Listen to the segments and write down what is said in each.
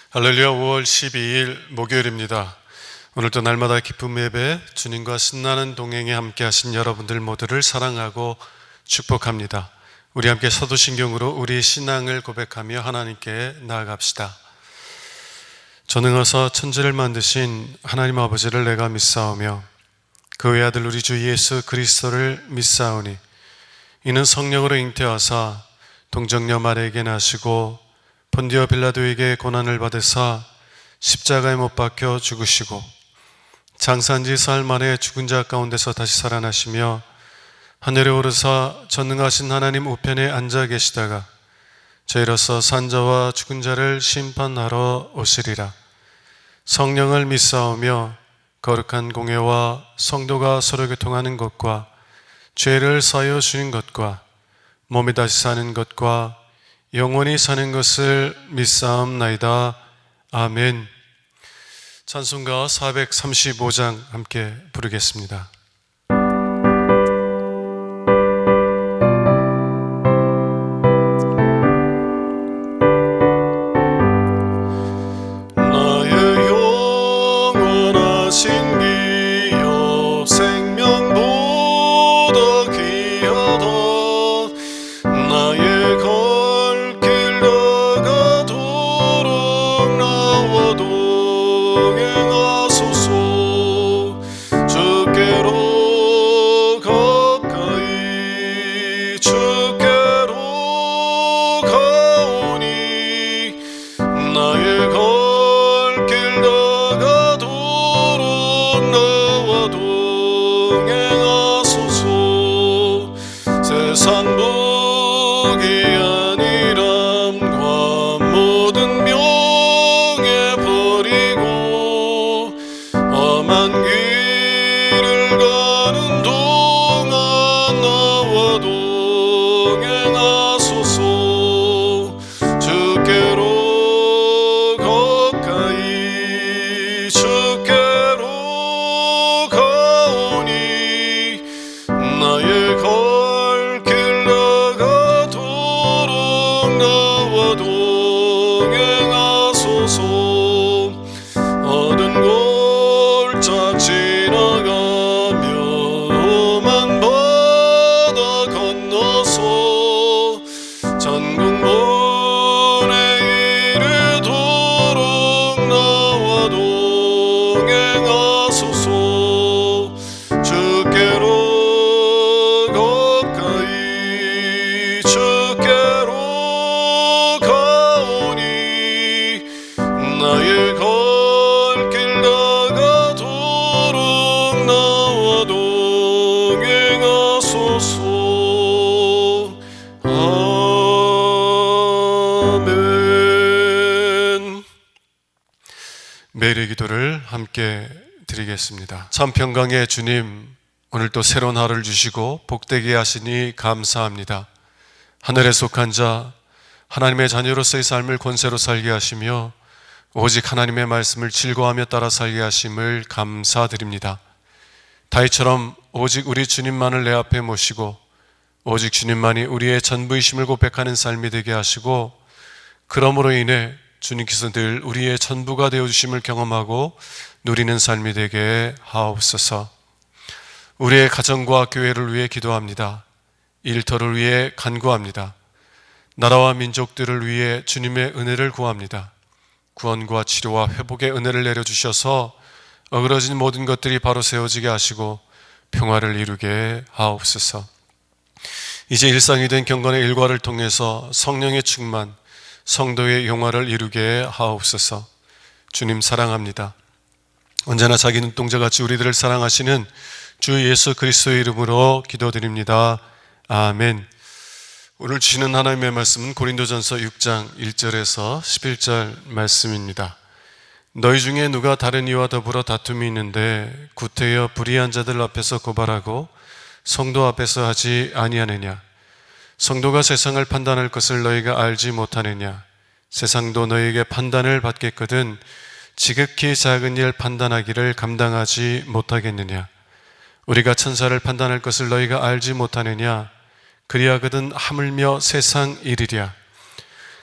할렐루야. 5월 12일 목요일입니다. 오늘도 날마다 기쁨 예배, 주님과 신나는 동행에 함께 하신 여러분들 모두를 사랑하고 축복합니다. 우리 함께 사도신경으로 우리의 신앙을 고백하며 하나님께 나아갑시다. 전능하사 천지를 만드신 하나님 아버지를 내가 믿사오며 그 외아들 우리 주 예수 그리스도를 믿사오니 이는 성령으로 잉태하사 동정녀 마리아에게 나시고 본디오 빌라도에게 고난을 받으사 십자가에 못 박혀 죽으시고 장사한 지 사흘 만에 죽은 자 가운데서 다시 살아나시며 하늘에 오르사 전능하신 하나님 우편에 앉아 계시다가 저희로서 산 자와 죽은 자를 심판하러 오시리라. 성령을 믿사오며 거룩한 공예와 성도가 서로 교통하는 것과 죄를 사하여 주는 것과 몸이 다시 사는 것과 영원히 사는 것을 믿사옵나이다. 아멘. 찬송가 435장 함께 부르겠습니다. 나의 영원하신 기여 생명보다 귀하다. 나의 매일의 기도를 함께 드리겠습니다. 참 평강의 주님, 오늘 또 새로운 하루를 주시고 복되게 하시니 감사합니다. 하늘에 속한 자, 하나님의 자녀로서의 삶을 권세로 살게 하시며 오직 하나님의 말씀을 즐거워하며 따라 살게 하심을 감사드립니다. 다윗처럼 오직 우리 주님만을 내 앞에 모시고 오직 주님만이 우리의 전부이심을 고백하는 삶이 되게 하시고, 그러므로 인해 주님께서 늘 우리의 전부가 되어주심을 경험하고 누리는 삶이 되게 하옵소서. 우리의 가정과 교회를 위해 기도합니다. 일터를 위해 간구합니다. 나라와 민족들을 위해 주님의 은혜를 구합니다. 구원과 치료와 회복의 은혜를 내려주셔서 어그러진 모든 것들이 바로 세워지게 하시고 평화를 이루게 하옵소서. 이제 일상이 된 경건의 일과를 통해서 성령의 충만, 성도의 영화를 이루게 하옵소서. 주님 사랑합니다. 언제나 자기 눈동자같이 우리들을 사랑하시는 주 예수 그리스도의 이름으로 기도드립니다. 아멘. 오늘 주시는 하나님의 말씀은 고린도전서 6장 1절에서 11절 말씀입니다. 너희 중에 누가 다른 이와 더불어 다툼이 있는데 구태여 불의한 자들 앞에서 고발하고 성도 앞에서 하지 아니하느냐? 성도가 세상을 판단할 것을 너희가 알지 못하느냐? 세상도 너희에게 판단을 받겠거든 지극히 작은 일 판단하기를 감당하지 못하겠느냐? 우리가 천사를 판단할 것을 너희가 알지 못하느냐? 그리하거든 하물며 세상 일이랴.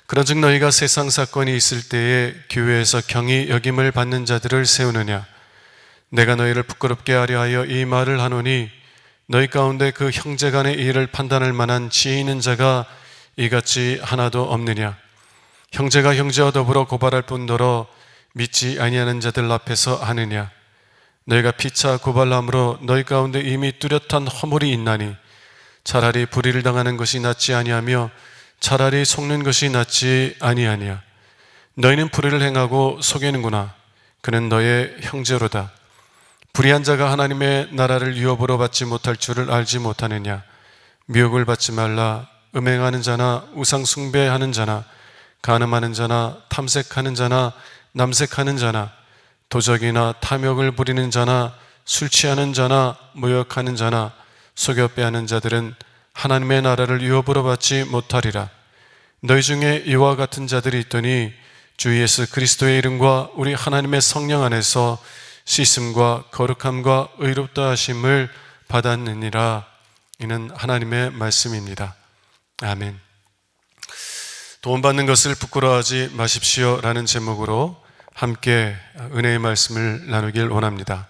그런즉 너희가 세상 사건이 있을 때에 교회에서 경히 여김을 받는 자들을 세우느냐? 내가 너희를 부끄럽게 하려 하여 이 말을 하노니 너희 가운데 그 형제 간의 일을 판단할 만한 지혜 있는 자가 이같이 하나도 없느냐? 형제가 형제와 더불어 고발할 뿐더러 믿지 아니하는 자들 앞에서 하느냐? 너희가 피차 고발함으로 너희 가운데 이미 뚜렷한 허물이 있나니 차라리 불의를 당하는 것이 낫지 아니하며 차라리 속는 것이 낫지 아니하냐? 너희는 불의를 행하고 속이는구나. 그는 너의 형제로다. 불의한 자가 하나님의 나라를 유업으로 받지 못할 줄을 알지 못하느냐? 미혹을 받지 말라. 음행하는 자나 우상 숭배하는 자나 간음하는 자나 탐색하는 자나 남색하는 자나 도적이나 탐욕을 부리는 자나 술 취하는 자나 모욕하는 자나 속여 빼앗는 자들은 하나님의 나라를 유업으로 받지 못하리라. 너희 중에 이와 같은 자들이 있더니 주 예수 그리스도의 이름과 우리 하나님의 성령 안에서 씻음과 거룩함과 의롭다 하심을 받았느니라. 이는 하나님의 말씀입니다. 아멘. 도움받는 것을 부끄러워하지 마십시오 라는 제목으로 함께 은혜의 말씀을 나누길 원합니다.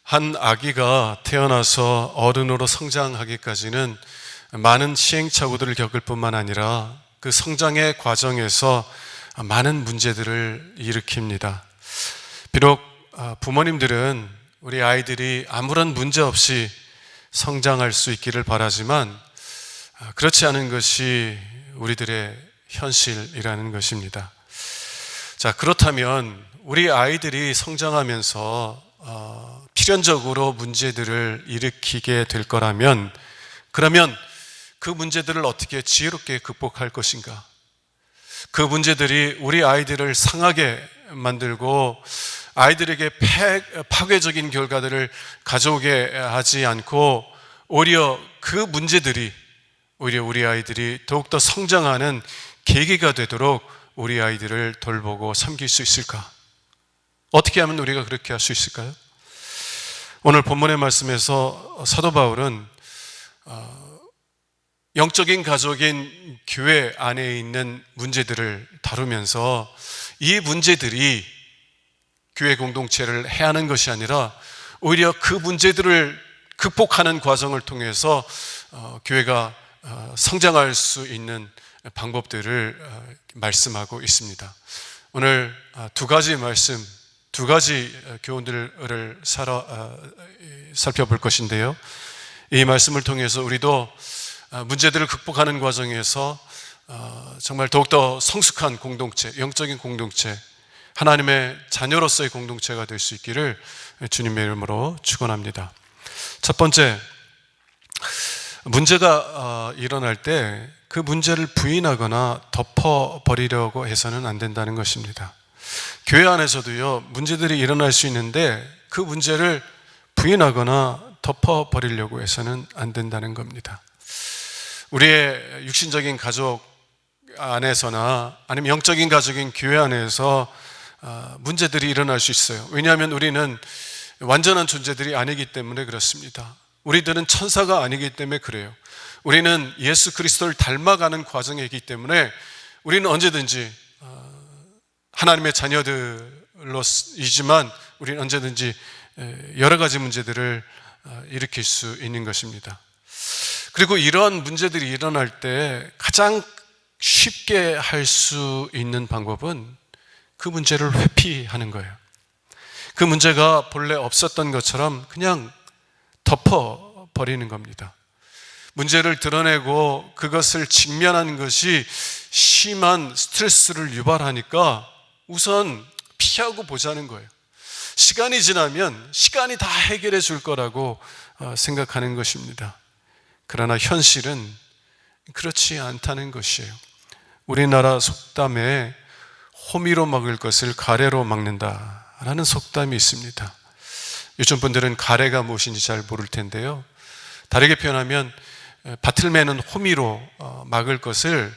한 아기가 태어나서 어른으로 성장하기까지는 많은 시행착오들을 겪을 뿐만 아니라 그 성장의 과정에서 많은 문제들을 일으킵니다. 비록 부모님들은 우리 아이들이 아무런 문제 없이 성장할 수 있기를 바라지만 그렇지 않은 것이 우리들의 현실이라는 것입니다. 자, 그렇다면 우리 아이들이 성장하면서 필연적으로 문제들을 일으키게 될 거라면 그러면 그 문제들을 어떻게 지혜롭게 극복할 것인가? 그 문제들이 우리 아이들을 상하게 만들고 아이들에게 파괴적인 결과들을 가져오게 하지 않고 오히려 그 문제들이 오히려 우리 아이들이 더욱더 성장하는 계기가 되도록 우리 아이들을 돌보고 섬길 수 있을까? 어떻게 하면 우리가 그렇게 할 수 있을까요? 오늘 본문의 말씀에서 사도 바울은 영적인 가족인 교회 안에 있는 문제들을 다루면서 이 문제들이 교회 공동체를 해하는 것이 아니라 오히려 그 문제들을 극복하는 과정을 통해서 교회가 성장할 수 있는 방법들을 말씀하고 있습니다. 오늘 두 가지 말씀, 두 가지 교훈들을 살펴볼 것인데요. 이 말씀을 통해서 우리도 문제들을 극복하는 과정에서 정말 더욱더 성숙한 공동체, 영적인 공동체, 하나님의 자녀로서의 공동체가 될 수 있기를 주님의 이름으로 축원합니다. 첫 번째, 문제가 일어날 때 그 문제를 부인하거나 덮어버리려고 해서는 안 된다는 것입니다. 교회 안에서도요, 문제들이 일어날 수 있는데 그 문제를 부인하거나 덮어버리려고 해서는 안 된다는 겁니다. 우리의 육신적인 가족 안에서나 아니면 영적인 가족인 교회 안에서 문제들이 일어날 수 있어요. 왜냐하면 우리는 완전한 존재들이 아니기 때문에 그렇습니다. 우리들은 천사가 아니기 때문에 그래요. 우리는 예수 그리스도를 닮아가는 과정에 있기 때문에 우리는 언제든지 하나님의 자녀들이지만 우리는 언제든지 여러 가지 문제들을 일으킬 수 있는 것입니다. 그리고 이러한 문제들이 일어날 때 가장 쉽게 할 수 있는 방법은 그 문제를 회피하는 거예요. 그 문제가 본래 없었던 것처럼 그냥 덮어버리는 겁니다. 문제를 드러내고 그것을 직면하는 것이 심한 스트레스를 유발하니까 우선 피하고 보자는 거예요. 시간이 지나면 시간이 다 해결해 줄 거라고 생각하는 것입니다. 그러나 현실은 그렇지 않다는 것이에요. 우리나라 속담에 호미로 막을 것을 가래로 막는다라는 속담이 있습니다. 요즘 분들은 가래가 무엇인지 잘 모를 텐데요. 다르게 표현하면 밭을 매는 호미로 막을 것을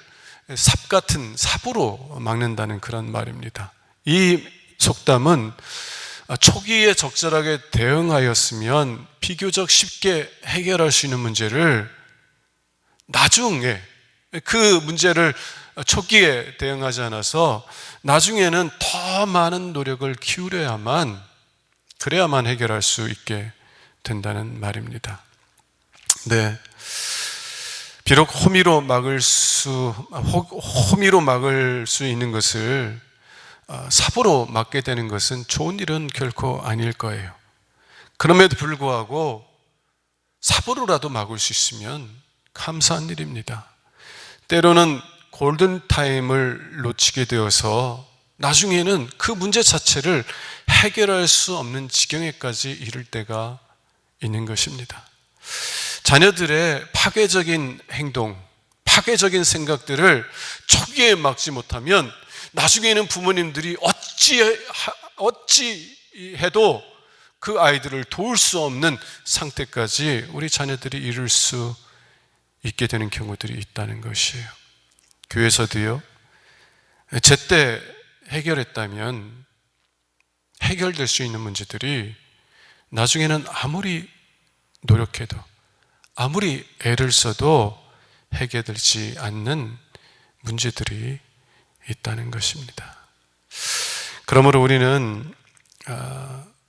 삽 같은 삽으로 막는다는 그런 말입니다. 이 속담은 초기에 적절하게 대응하였으면 비교적 쉽게 해결할 수 있는 문제를 나중에 그 문제를 초기에 대응하지 않아서 나중에는 더 많은 노력을 기울여야만, 그래야만 해결할 수 있게 된다는 말입니다. 네. 비록 호미로 막을 수 있는 것을 삽으로 막게 되는 것은 좋은 일은 결코 아닐 거예요. 그럼에도 불구하고 삽으로라도 막을 수 있으면 감사한 일입니다. 때로는 골든타임을 놓치게 되어서 나중에는 그 문제 자체를 해결할 수 없는 지경에까지 이를 때가 있는 것입니다. 자녀들의 파괴적인 행동, 파괴적인 생각들을 초기에 막지 못하면 나중에는 부모님들이 어찌 해도 그 아이들을 도울 수 없는 상태까지 우리 자녀들이 이룰 수 있게 되는 경우들이 있다는 것이에요. 교회에서도요, 제때 해결했다면 해결될 수 있는 문제들이 나중에는 아무리 노력해도, 아무리 애를 써도 해결되지 않는 문제들이 있다는 것입니다. 그러므로 우리는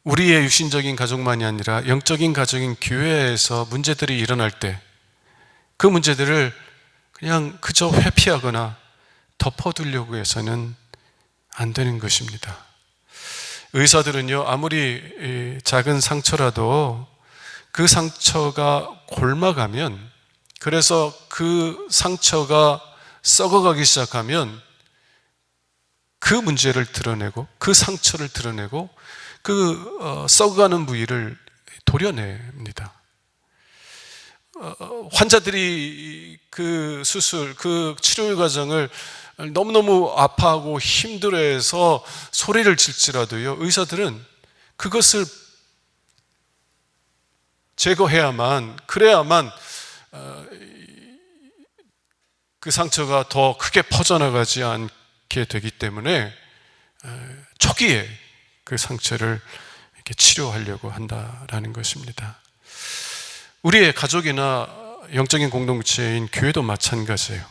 우리의 육신적인 가족만이 아니라 영적인 가정인 교회에서 문제들이 일어날 때 그 문제들을 그냥 그저 회피하거나 덮어두려고 해서는 안 되는 것입니다. 의사들은요, 아무리 작은 상처라도 그 상처가 곪아가면, 그래서 그 상처가 썩어가기 시작하면 그 문제를 드러내고, 그 상처를 드러내고, 그 썩어가는 부위를 도려냅니다. 환자들이 그 수술, 그 치료 과정을 너무너무 아파하고 힘들어해서 소리를 질지라도요, 의사들은 그것을 제거해야만, 그래야만 그 상처가 더 크게 퍼져나가지 않게 되기 때문에 초기에 그 상처를 이렇게 치료하려고 한다라는 것입니다. 우리의 가족이나 영적인 공동체인 교회도 마찬가지예요.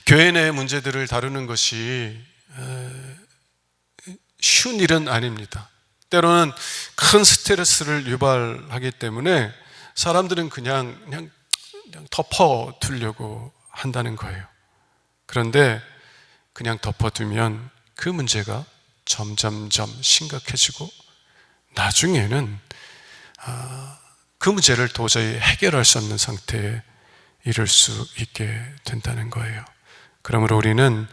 교회 내 문제들을 다루는 것이 쉬운 일은 아닙니다. 때로는 큰 스트레스를 유발하기 때문에 사람들은 그냥 덮어두려고 한다는 거예요. 그런데 그냥 덮어두면 그 문제가 점점점 심각해지고 나중에는 그 문제를 도저히 해결할 수 없는 상태에 이를 수 있게 된다는 거예요. 그러므로 우리는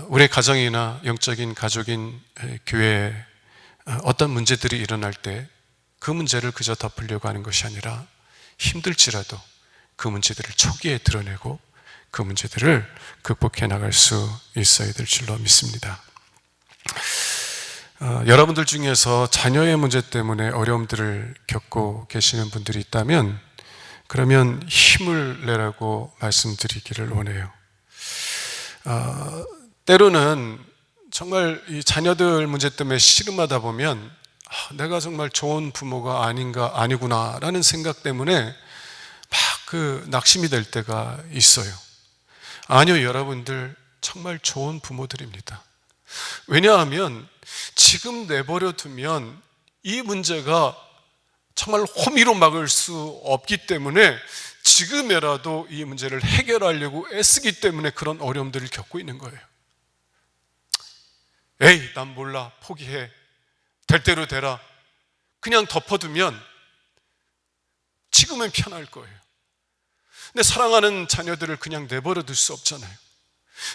우리의 가정이나 영적인 가족인 교회에 어떤 문제들이 일어날 때 그 문제를 그저 덮으려고 하는 것이 아니라 힘들지라도 그 문제들을 초기에 드러내고 그 문제들을 극복해 나갈 수 있어야 될 줄로 믿습니다. 여러분들 중에서 자녀의 문제 때문에 어려움들을 겪고 계시는 분들이 있다면 그러면 힘을 내라고 말씀드리기를 원해요. 때로는 정말 이 자녀들 문제 때문에 씨름하다 보면 내가 정말 좋은 부모가 아니구나 라는 생각 때문에 막 그 낙심이 될 때가 있어요. 아니요, 여러분들 정말 좋은 부모들입니다. 왜냐하면 지금 내버려 두면 이 문제가 정말 호미로 막을 수 없기 때문에 지금이라도 이 문제를 해결하려고 애쓰기 때문에 그런 어려움들을 겪고 있는 거예요. 에이, 난 몰라, 포기해, 될 대로 되라, 그냥 덮어두면 지금은 편할 거예요. 근데 사랑하는 자녀들을 그냥 내버려 둘 수 없잖아요.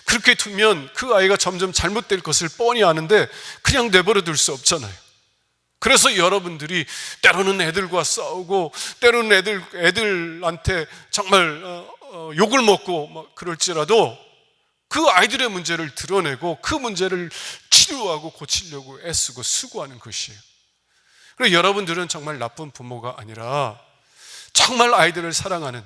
그렇게 두면 그 아이가 점점 잘못될 것을 뻔히 아는데 그냥 내버려 둘 수 없잖아요. 그래서 여러분들이 때로는 애들과 싸우고 때로는 애들한테 정말 욕을 먹고 막 그럴지라도 그 아이들의 문제를 드러내고 그 문제를 치료하고 고치려고 애쓰고 수고하는 것이에요. 그리고 여러분들은 정말 나쁜 부모가 아니라 정말 아이들을 사랑하는,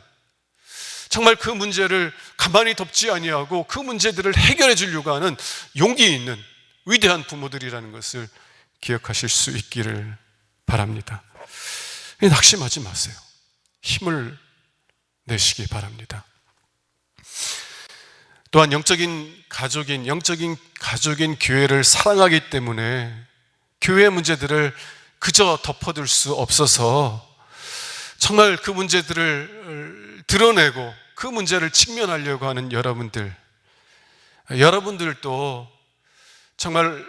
정말 그 문제를 가만히 덮지 아니하고 그 문제들을 해결해 주려고 하는 용기 있는 위대한 부모들이라는 것을 기억하실 수 있기를 바랍니다. 낙심하지 마세요. 힘을 내시기 바랍니다. 또한 영적인 가족인 교회를 사랑하기 때문에 교회의 문제들을 그저 덮어둘 수 없어서 정말 그 문제들을 드러내고 그 문제를 직면하려고 하는 여러분들도 정말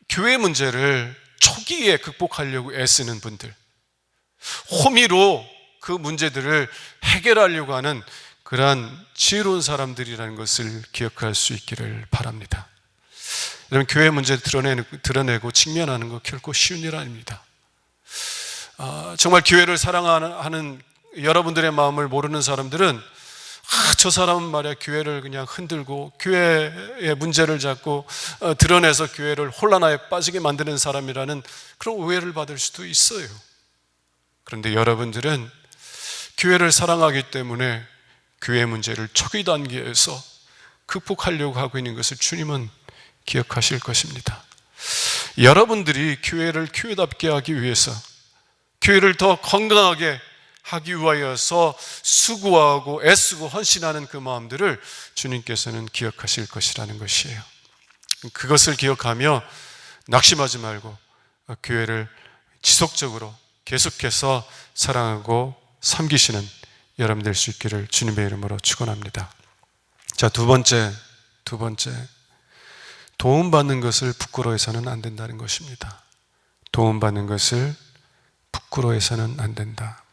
교회 문제를 초기에 극복하려고 애쓰는 분들, 호미로 그 문제들을 해결하려고 하는 그러한 지혜로운 사람들이라는 것을 기억할 수 있기를 바랍니다. 여러분, 교회 문제를 드러내고 직면하는 것 결코 쉬운 일 아닙니다. 정말 교회를 사랑하는 여러분들의 마음을 모르는 사람들은 저 사람은 말이야 교회를 그냥 흔들고 교회의 문제를 자꾸 드러내서 교회를 혼란에 빠지게 만드는 사람이라는 그런 오해를 받을 수도 있어요. 그런데 여러분들은 교회를 사랑하기 때문에 교회 문제를 초기 단계에서 극복하려고 하고 있는 것을 주님은 기억하실 것입니다. 여러분들이 교회를 교회답게 하기 위해서, 교회를 더 건강하게 하기 위하여서 수고하고 애쓰고 헌신하는 그 마음들을 주님께서는 기억하실 것이라는 것이에요. 그것을 기억하며 낙심하지 말고 교회를 지속적으로 계속해서 사랑하고 섬기시는 여러분 될 수 있기를 주님의 이름으로 축원합니다. 자, 두 번째, 도움받는 것을 부끄러워해서는 안 된다는 것입니다. 도움받는 것을 부끄러워해서는 안 된다.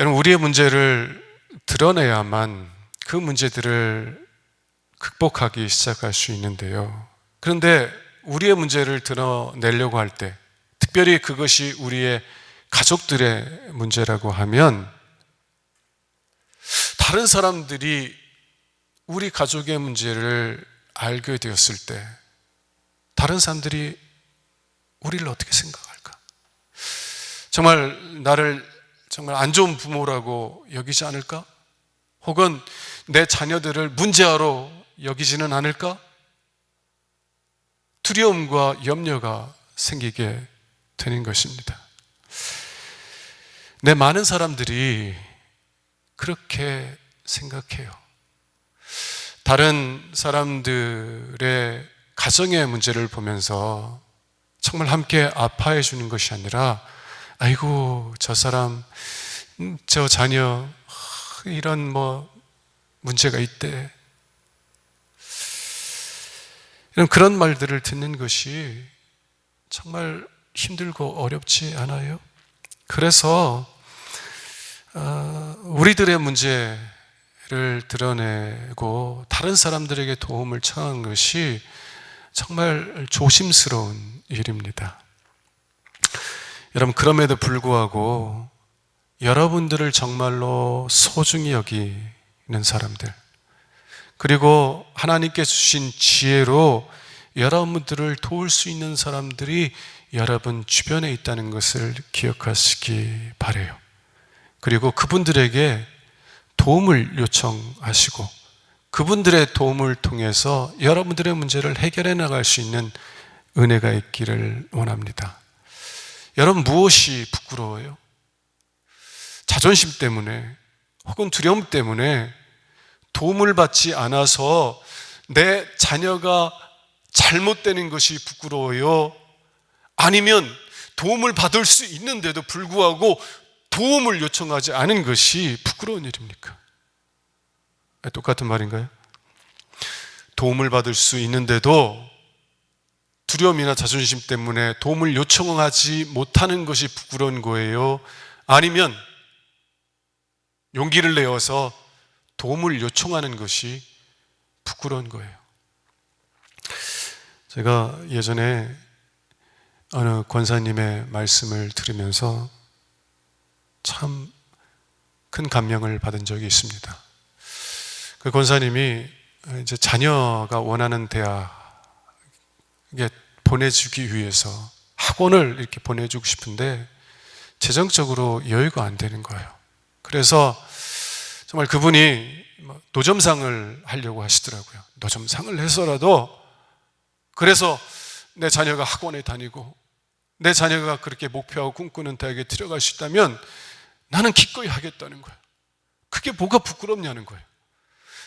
여러분, 우리의 문제를 드러내야만 그 문제들을 극복하기 시작할 수 있는데요. 그런데 우리의 문제를 드러내려고 할 때, 특별히 그것이 우리의 가족들의 문제라고 하면 다른 사람들이 우리 가족의 문제를 알게 되었을 때 다른 사람들이 우리를 어떻게 생각할까? 정말 나를 정말 안 좋은 부모라고 여기지 않을까? 혹은 내 자녀들을 문제아로 여기지는 않을까? 두려움과 염려가 생기게 되는 것입니다. 네, 많은 사람들이 그렇게 생각해요. 다른 사람들의 가정의 문제를 보면서 정말 함께 아파해 주는 것이 아니라, 아이고 저 사람, 저 자녀 이런 문제가 있대, 이런 그런 말들을 듣는 것이 정말 힘들고 어렵지 않아요? 그래서 우리들의 문제를 드러내고 다른 사람들에게 도움을 청한 것이 정말 조심스러운 일입니다. 여러분, 그럼에도 불구하고 여러분들을 정말로 소중히 여기는 사람들, 그리고 하나님께 주신 지혜로 여러분들을 도울 수 있는 사람들이 여러분 주변에 있다는 것을 기억하시기 바라요. 그리고 그분들에게 도움을 요청하시고 그분들의 도움을 통해서 여러분들의 문제를 해결해 나갈 수 있는 은혜가 있기를 원합니다. 여러분, 무엇이 부끄러워요? 자존심 때문에 혹은 두려움 때문에 도움을 받지 않아서 내 자녀가 잘못되는 것이 부끄러워요? 아니면 도움을 받을 수 있는데도 불구하고 도움을 요청하지 않은 것이 부끄러운 일입니까? 똑같은 말인가요? 도움을 받을 수 있는데도 두려움이나 자존심 때문에 도움을 요청하지 못하는 것이 부끄러운 거예요? 아니면 용기를 내어서 도움을 요청하는 것이 부끄러운 거예요? 제가 예전에 어느 권사님의 말씀을 들으면서 참 큰 감명을 받은 적이 있습니다. 그 권사님이 이제 자녀가 원하는 대학에 보내주기 위해서 학원을 이렇게 보내주고 싶은데 재정적으로 여유가 안 되는 거예요. 그래서 정말 그분이 노점상을 하려고 하시더라고요. 노점상을 해서라도, 그래서 내 자녀가 학원에 다니고 내 자녀가 그렇게 목표하고 꿈꾸는 대학에 들어갈 수 있다면 나는 기꺼이 하겠다는 거예요. 그게 뭐가 부끄럽냐는 거예요.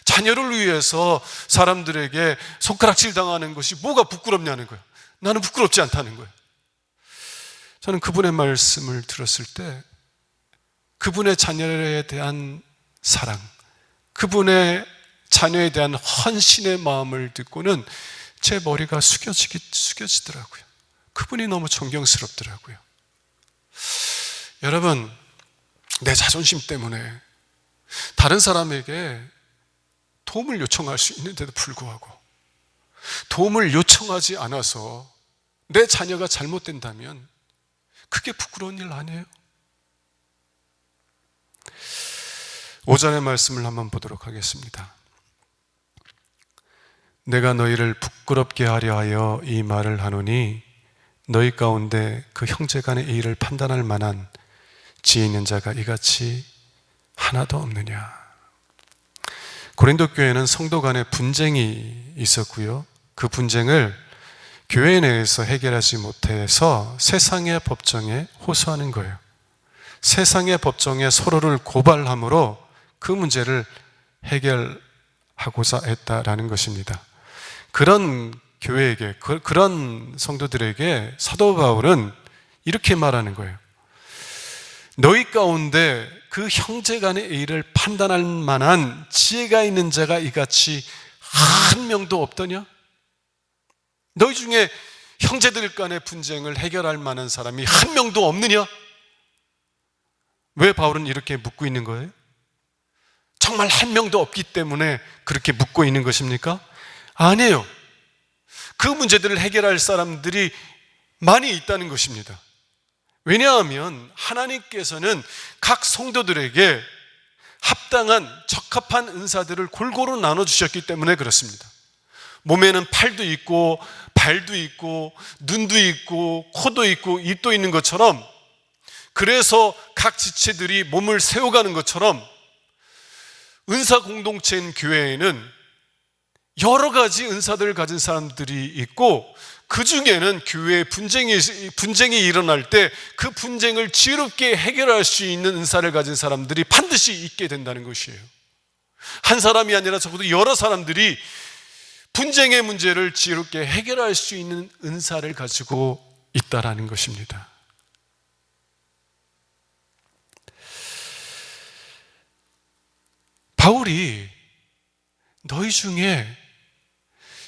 자녀를 위해서 사람들에게 손가락질 당하는 것이 뭐가 부끄럽냐는 거예요. 나는 부끄럽지 않다는 거예요. 저는 그분의 말씀을 들었을 때 그분의 자녀에 대한 사랑, 그분의 자녀에 대한 헌신의 마음을 듣고는 제 머리가 숙여지더라고요. 그분이 너무 존경스럽더라고요. 여러분, 내 자존심 때문에 다른 사람에게 도움을 요청할 수 있는데도 불구하고 도움을 요청하지 않아서 내 자녀가 잘못된다면 그게 부끄러운 일 아니에요? 오전의 말씀을 한번 보도록 하겠습니다. 내가 너희를 부끄럽게 하려 하여 이 말을 하노니 너희 가운데 그 형제 간의 일을 판단할 만한 지혜 있는 자가 이같이 하나도 없느냐. 고린도 교회는 성도 간의 분쟁이 있었고요. 그 분쟁을 교회 내에서 해결하지 못해서 세상의 법정에 호소하는 거예요. 세상의 법정에 서로를 고발함으로 그 문제를 해결하고자 했다라는 것입니다. 그런 교회에게, 그런 성도들에게 사도 바울은 이렇게 말하는 거예요. 너희 가운데 그 형제 간의 일을 판단할 만한 지혜가 있는 자가 이같이 한 명도 없더냐? 너희 중에 형제들 간의 분쟁을 해결할 만한 사람이 한 명도 없느냐? 왜 바울은 이렇게 묻고 있는 거예요? 정말 한 명도 없기 때문에 그렇게 묻고 있는 것입니까? 아니에요. 그 문제들을 해결할 사람들이 많이 있다는 것입니다. 왜냐하면 하나님께서는 각 성도들에게 합당한 적합한 은사들을 골고루 나눠주셨기 때문에 그렇습니다. 몸에는 팔도 있고 발도 있고 눈도 있고 코도 있고 입도 있는 것처럼, 그래서 각 지체들이 몸을 세워가는 것처럼 은사 공동체인 교회에는 여러 가지 은사들을 가진 사람들이 있고, 그 중에는 교회에 분쟁이 일어날 때 그 분쟁을 지혜롭게 해결할 수 있는 은사를 가진 사람들이 반드시 있게 된다는 것이에요. 한 사람이 아니라 적어도 여러 사람들이 분쟁의 문제를 지혜롭게 해결할 수 있는 은사를 가지고 있다라는 것입니다. 바울이 너희 중에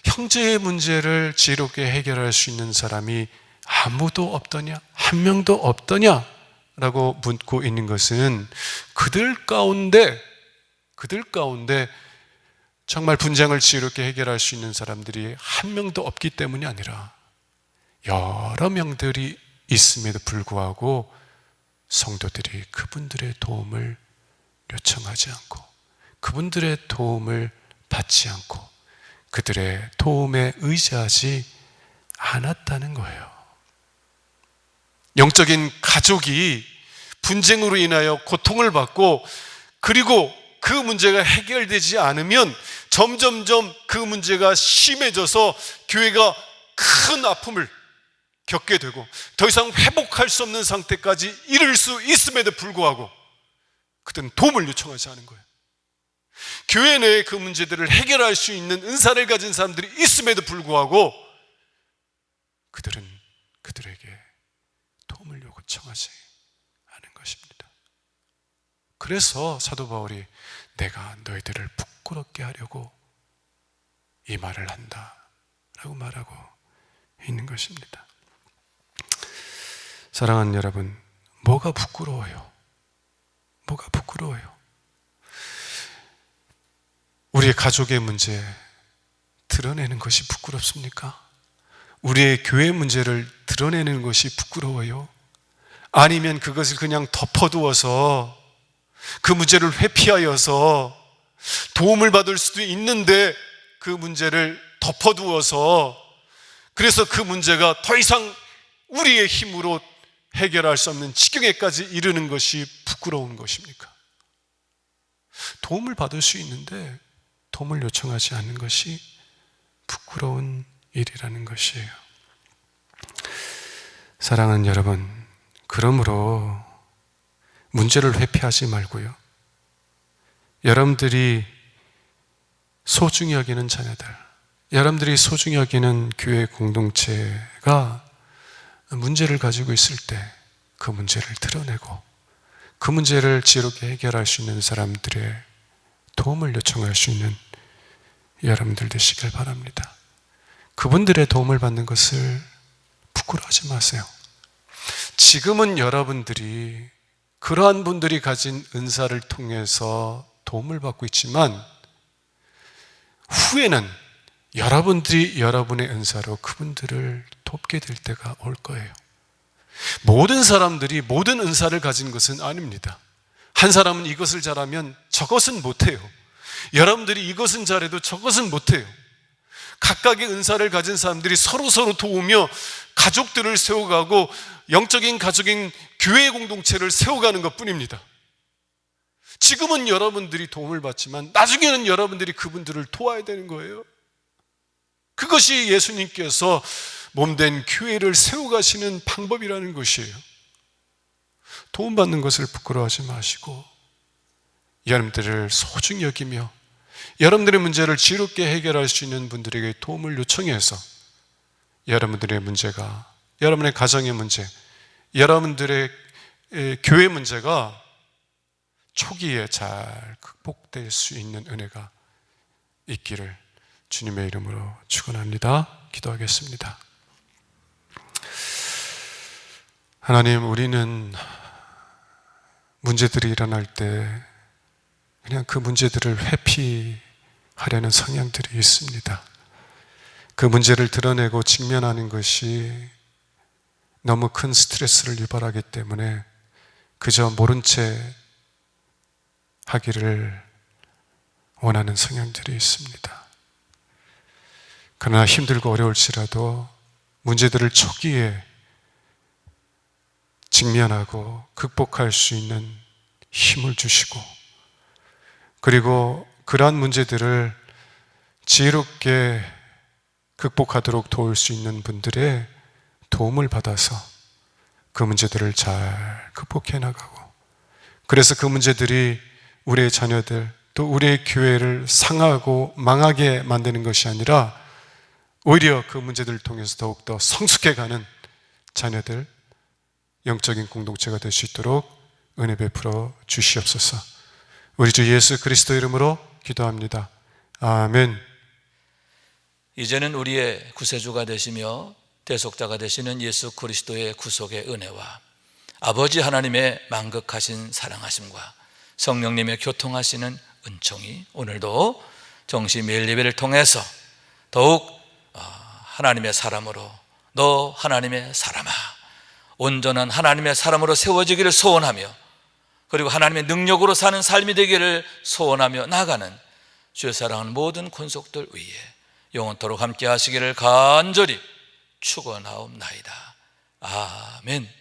형제의 문제를 지혜롭게 해결할 수 있는 사람이 아무도 없더냐? 한 명도 없더냐? 라고 묻고 있는 것은 그들 가운데 정말 분쟁을 지혜롭게 해결할 수 있는 사람들이 한 명도 없기 때문이 아니라 여러 명들이 있음에도 불구하고 성도들이 그분들의 도움을 요청하지 않고 그분들의 도움을 받지 않고 그들의 도움에 의지하지 않았다는 거예요. 영적인 가족이 분쟁으로 인하여 고통을 받고, 그리고 그 문제가 해결되지 않으면 점점점 그 문제가 심해져서 교회가 큰 아픔을 겪게 되고 더 이상 회복할 수 없는 상태까지 이를 수 있음에도 불구하고 그들은 도움을 요청하지 않은 거예요. 교회 내에 그 문제들을 해결할 수 있는 은사를 가진 사람들이 있음에도 불구하고 그들은 그들에게 도움을 요청하지 않은 것입니다. 그래서 사도 바울이 내가 너희들을 부끄럽게 하려고 이 말을 한다 라고 말하고 있는 것입니다. 사랑하는 여러분, 뭐가 부끄러워요? 뭐가 부끄러워요? 우리의 가족의 문제 드러내는 것이 부끄럽습니까? 우리의 교회 문제를 드러내는 것이 부끄러워요? 아니면 그것을 그냥 덮어두어서 그 문제를 회피하여서 도움을 받을 수도 있는데 그 문제를 덮어두어서 그래서 그 문제가 더 이상 우리의 힘으로 해결할 수 없는 지경에까지 이르는 것이 부끄러운 것입니까? 도움을 받을 수 있는데 도움을 요청하지 않는 것이 부끄러운 일이라는 것이에요. 사랑하는 여러분, 그러므로 문제를 회피하지 말고요, 여러분들이 소중히 여기는 자녀들, 여러분들이 소중히 여기는 교회 공동체가 문제를 가지고 있을 때 그 문제를 드러내고 그 문제를 지혜롭게 해결할 수 있는 사람들의 도움을 요청할 수 있는 여러분들 되시길 바랍니다. 그분들의 도움을 받는 것을 부끄러워하지 마세요. 지금은 여러분들이 그러한 분들이 가진 은사를 통해서 도움을 받고 있지만 후에는 여러분들이 여러분의 은사로 그분들을 돕게 될 때가 올 거예요. 모든 사람들이 모든 은사를 가진 것은 아닙니다. 한 사람은 이것을 잘하면 저것은 못해요. 여러분들이 이것은 잘해도 저것은 못해요. 각각의 은사를 가진 사람들이 서로 도우며 가족들을 세워가고 영적인 가족인 교회 공동체를 세워가는 것 뿐입니다. 지금은 여러분들이 도움을 받지만 나중에는 여러분들이 그분들을 도와야 되는 거예요. 그것이 예수님께서 몸된 교회를 세워가시는 방법이라는 것이에요. 도움받는 것을 부끄러워하지 마시고 여러분들을 소중히 여기며 여러분들의 문제를 지혜롭게 해결할 수 있는 분들에게 도움을 요청해서 여러분들의 문제가, 여러분의 가정의 문제, 여러분들의 교회 문제가 초기에 잘 극복될 수 있는 은혜가 있기를 주님의 이름으로 축원합니다. 기도하겠습니다. 하나님, 우리는 문제들이 일어날 때 그냥 그 문제들을 회피하려는 성향들이 있습니다. 그 문제를 드러내고 직면하는 것이 너무 큰 스트레스를 유발하기 때문에 그저 모른 채 하기를 원하는 성향들이 있습니다. 그러나 힘들고 어려울지라도 문제들을 초기에 직면하고 극복할 수 있는 힘을 주시고, 그리고 그러한 문제들을 지혜롭게 극복하도록 도울 수 있는 분들의 도움을 받아서 그 문제들을 잘 극복해 나가고, 그래서 그 문제들이 우리의 자녀들 또 우리의 교회를 상하고 망하게 만드는 것이 아니라 오히려 그 문제들을 통해서 더욱더 성숙해가는 자녀들, 영적인 공동체가 될 수 있도록 은혜 베풀어 주시옵소서. 우리 주 예수 그리스도 이름으로 기도합니다. 아멘. 이제는 우리의 구세주가 되시며 대속자가 되시는 예수 그리스도의 구속의 은혜와 아버지 하나님의 만극하신 사랑하심과 성령님의 교통하시는 은총이 오늘도 정시 매일 예배를 통해서 더욱 하나님의 사람으로, 너 하나님의 사람아, 온전한 하나님의 사람으로 세워지기를 소원하며, 그리고 하나님의 능력으로 사는 삶이 되기를 소원하며 나아가는 주의 사랑하는 모든 권속들 위에 영원토록 함께 하시기를 간절히 축원하옵나이다. 아멘.